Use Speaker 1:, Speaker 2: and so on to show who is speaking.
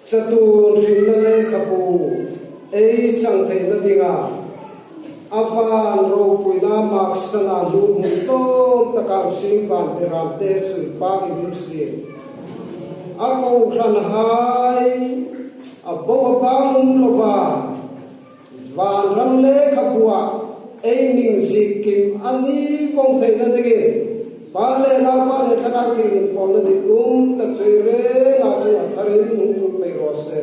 Speaker 1: chatu rin le khapu ei chang thei na dinga avan ro puina maksana lu muto takam sing van perante sui pa ki dimsi ako khan hai abo bang lova van ram le khapua ei ming sikim ani vong thei na digi ba le la ba le thara ki pon na di tum ta chui re na chu tharin nu pe ro se